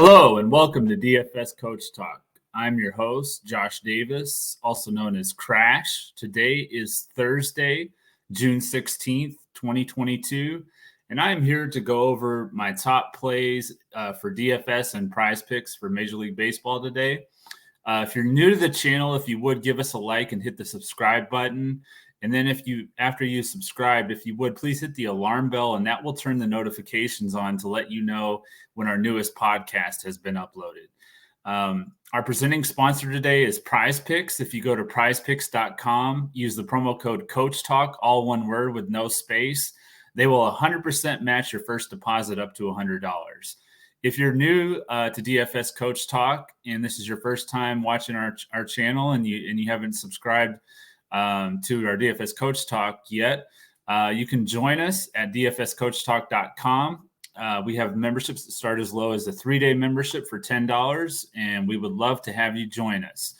Hello and welcome to DFS Coach Talk. I'm your host, Josh Davis, also known as Crash. Today is Thursday, June 16th, 2022, and I am here to go over my top plays for DFS and prize picks for Major League Baseball today. If you're new to the channel, if you would give us a like and hit the subscribe button. And then after you subscribed, if you would, please hit the alarm bell, and that will turn the notifications on to let you know when our newest podcast has been uploaded. Our presenting sponsor today is Prizepicks. If you go to prizepicks.com, use the promo code CoachTalk, all one word with no space, they will 100% match your first deposit up to $100. If you're new to DFS Coach Talk and this is your first time watching our channel and you haven't subscribed to our DFS Coach Talk yet, you can join us at dfscoachtalk.com. We have memberships that start as low as a 3-day membership for $10, and we would love to have you join us.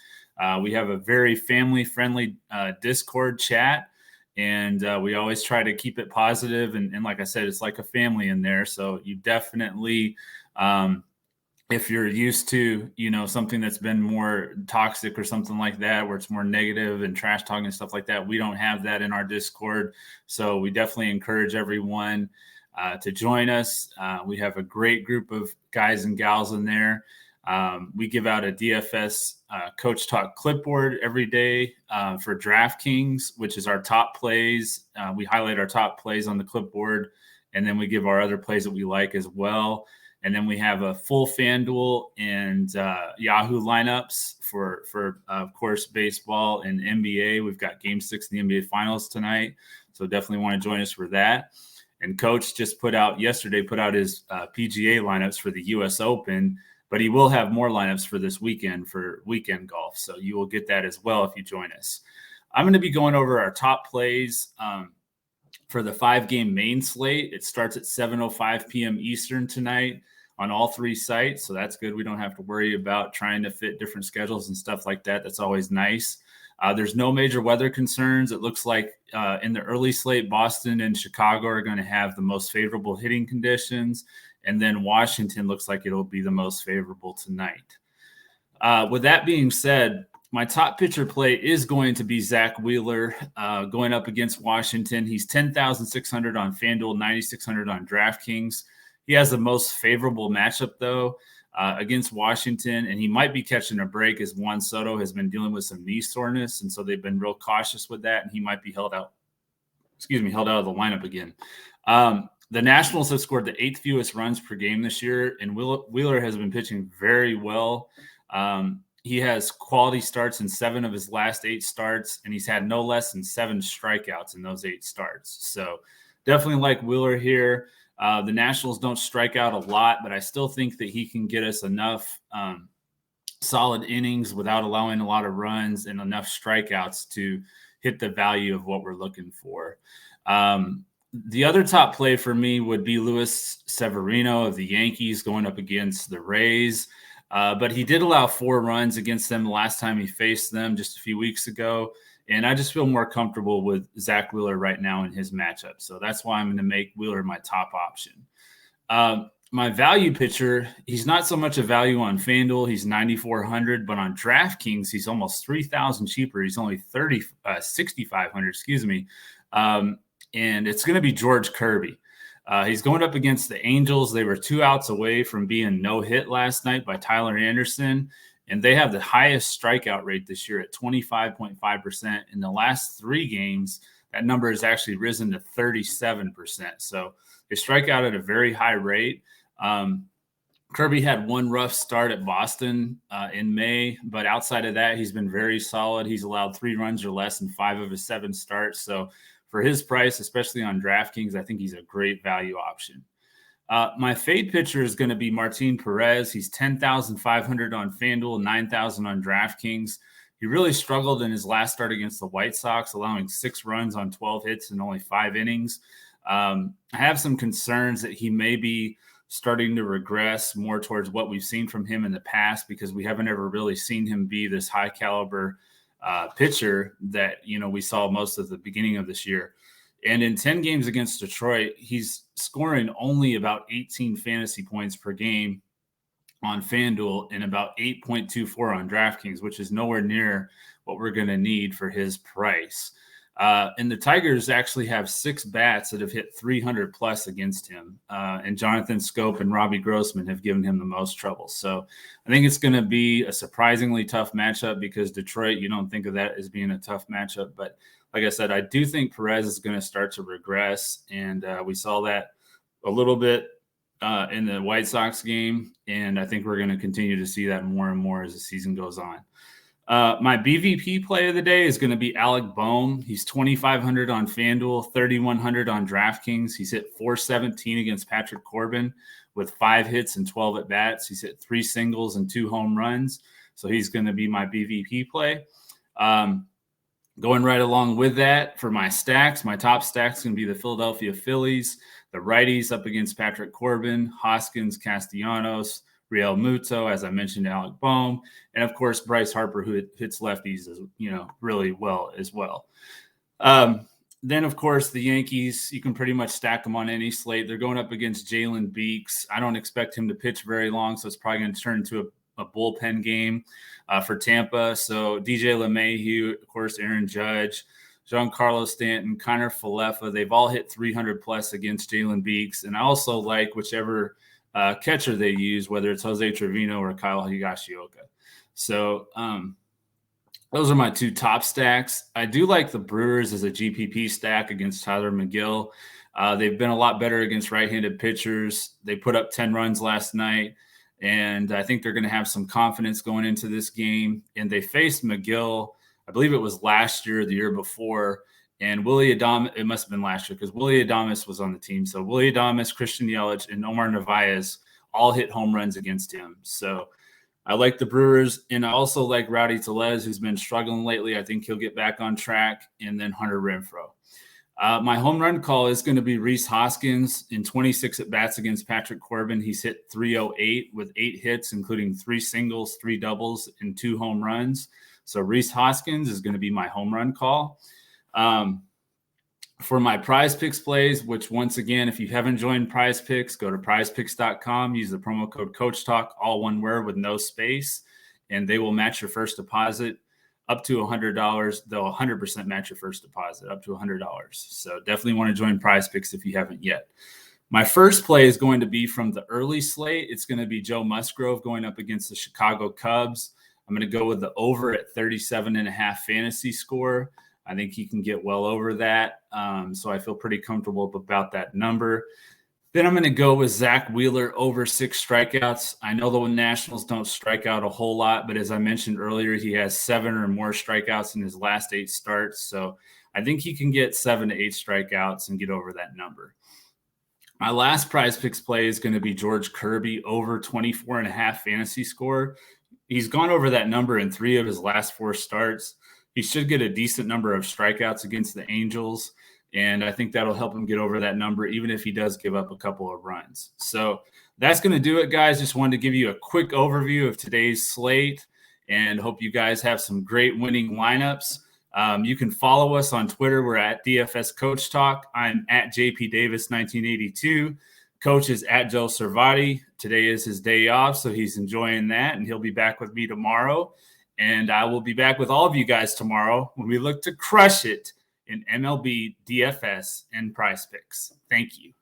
We have a very family-friendly Discord chat, and we always try to keep it positive. And like I said, it's like a family in there. So you definitely, if you're used to, something that's been more toxic or something like that, where it's more negative and trash talking and stuff like that, we don't have that in our Discord. So we definitely encourage everyone to join us. We have a great group of guys and gals in there. We give out a DFS Coach Talk clipboard every day for Draftkings, which is our top plays. We highlight our top plays on the clipboard, and then we give our other plays that we like as well. And then we have a full Fanduel and Yahoo lineups for of course, baseball and NBA. We've got Game 6 in the NBA Finals tonight, so definitely want to join us for that. And Coach just put out his PGA lineups for the U.S. Open, but he will have more lineups for this weekend for weekend golf. So you will get that as well if you join us. I'm going to be going over our top plays for the 5-game main slate. It starts at 7:05 p.m. Eastern tonight on all 3 sites. So that's good. We don't have to worry about trying to fit different schedules and stuff like that. That's always nice. There's no major weather concerns. It looks like in the early slate, Boston and Chicago are going to have the most favorable hitting conditions. And then Washington looks like it'll be the most favorable tonight. With that being said, my top pitcher play is going to be Zach Wheeler going up against Washington. He's 10,600 on FanDuel, 9,600 on DraftKings. He has the most favorable matchup, though, against Washington, and he might be catching a break as Juan Soto has been dealing with some knee soreness, and so they've been real cautious with that, and he might be held out of the lineup again. The Nationals have scored the 8th fewest runs per game this year, and Wheeler has been pitching very well. He has quality starts in 7 of his last 8 starts, and he's had no less than 7 strikeouts in those 8 starts. So definitely like Wheeler here. The Nationals don't strike out a lot, but I still think that he can get us enough solid innings without allowing a lot of runs and enough strikeouts to hit the value of what we're looking for. The other top play for me would be Luis Severino of the Yankees going up against the Rays. But he did allow 4 runs against them the last time he faced them just a few weeks ago. And I just feel more comfortable with Zach Wheeler right now in his matchup. So that's why I'm going to make Wheeler my top option. My value pitcher, he's not so much a value on FanDuel. He's 9,400, but on DraftKings, he's almost 3,000 cheaper. He's only 6,500, excuse me. And it's going to be George Kirby. He's going up against the Angels. They were 2 outs away from being no-hit last night by Tyler Anderson, and they have the highest strikeout rate this year at 25.5%. In the last 3 games, that number has actually risen to 37%. So they strike out at a very high rate. Kirby had 1 rough start at Boston in May, but outside of that, he's been very solid. He's allowed 3 runs or less in 5 of his 7 starts. So for his price, especially on DraftKings, I think he's a great value option. My fade pitcher is going to be Martin Perez. He's 10,500 on FanDuel, 9,000 on DraftKings. He really struggled in his last start against the White Sox, allowing 6 runs on 12 hits and only 5 innings. I have some concerns that he may be starting to regress more towards what we've seen from him in the past, because we haven't ever really seen him be this high caliber pitcher that, we saw most of the beginning of this year. And in 10 games against Detroit, he's scoring only about 18 fantasy points per game. on FanDuel and about 8.24 on DraftKings, which is nowhere near what we're going to need for his price. And the Tigers actually have 6 bats that have hit 300 plus against him. And Jonathan Scope and Robbie Grossman have given him the most trouble. So I think it's going to be a surprisingly tough matchup because Detroit, you don't think of that as being a tough matchup. But like I said, I do think Perez is going to start to regress. And we saw that a little bit in the White Sox game. And I think we're going to continue to see that more and more as the season goes on. My BVP play of the day is going to be Alec Bohm. He's 2,500 on FanDuel, 3,100 on DraftKings. He's hit 417 against Patrick Corbin with 5 hits and 12 at-bats. He's hit 3 singles and 2 home runs. So he's going to be my BVP play. Going right along with that for my stacks, my top stacks going to be the Philadelphia Phillies, the righties up against Patrick Corbin, Hoskins, Castellanos, Real Muto, as I mentioned, Alec Bohm, and of course Bryce Harper, who hits lefties, really well as well. Then, of course, the Yankees, you can pretty much stack them on any slate. They're going up against Jalen Beeks. I don't expect him to pitch very long, so it's probably going to turn into a bullpen game for Tampa. So DJ LeMahieu, of course, Aaron Judge, Giancarlo Stanton, Connor Falefa, they've all hit 300 plus against Jalen Beeks. And I also like whichever catcher they use, whether it's Jose Trevino or Kyle Higashioka. So those are my 2 top stacks. I do like the Brewers as a GPP stack against Tyler McGill. They've been a lot better against right-handed pitchers. They put up 10 runs last night, and I think they're going to have some confidence going into this game. And they faced McGill, I believe it was last year or the year before, and Willy Adames, it must have been last year because Willy Adames was on the team. So Willy Adames, Christian Yelich, and Omar Narvaez all hit home runs against him. So I like the Brewers, and I also like Rowdy Tellez, who's been struggling lately. I think he'll get back on track, and then Hunter Renfroe. My home run call is going to be Rhys Hoskins in 26 at-bats against Patrick Corbin. He's hit 308 with 8 hits, including 3 singles, 3 doubles, and 2 home runs. So Rhys Hoskins is going to be my home run call. For my Prize Picks plays, which once again, if you haven't joined Prize Picks, go to prizepicks.com, use the promo code CoachTalk, all one word with no space, and they will match your first deposit up to $100. They'll 100% match your first deposit up to $100. So definitely want to join Prize Picks if you haven't yet. My first play is going to be from the early slate. It's going to be Joe Musgrove going up against the Chicago Cubs. I'm going to go with the over at 37.5 fantasy score. I think he can get well over that. So I feel pretty comfortable about that number. Then I'm going to go with Zach Wheeler over 6 strikeouts. I know the Nationals don't strike out a whole lot, but as I mentioned earlier, he has 7 or more strikeouts in his last 8 starts. So I think he can get 7 to 8 strikeouts and get over that number. My last Prize Picks play is going to be George Kirby over 24.5 fantasy score. He's gone over that number in 3 of his last 4 starts. He should get a decent number of strikeouts against the Angels, and I think that'll help him get over that number, even if he does give up a couple of runs. So that's going to do it, guys. Just wanted to give you a quick overview of today's slate, and hope you guys have some great winning lineups. You can follow us on Twitter. We're at DFS Coach Talk. I'm at JP Davis 1982. Coach is at Joe Servati. Today is his day off, so he's enjoying that, and he'll be back with me tomorrow. And I will be back with all of you guys tomorrow when we look to crush it in MLB DFS and Prize Picks. Thank you.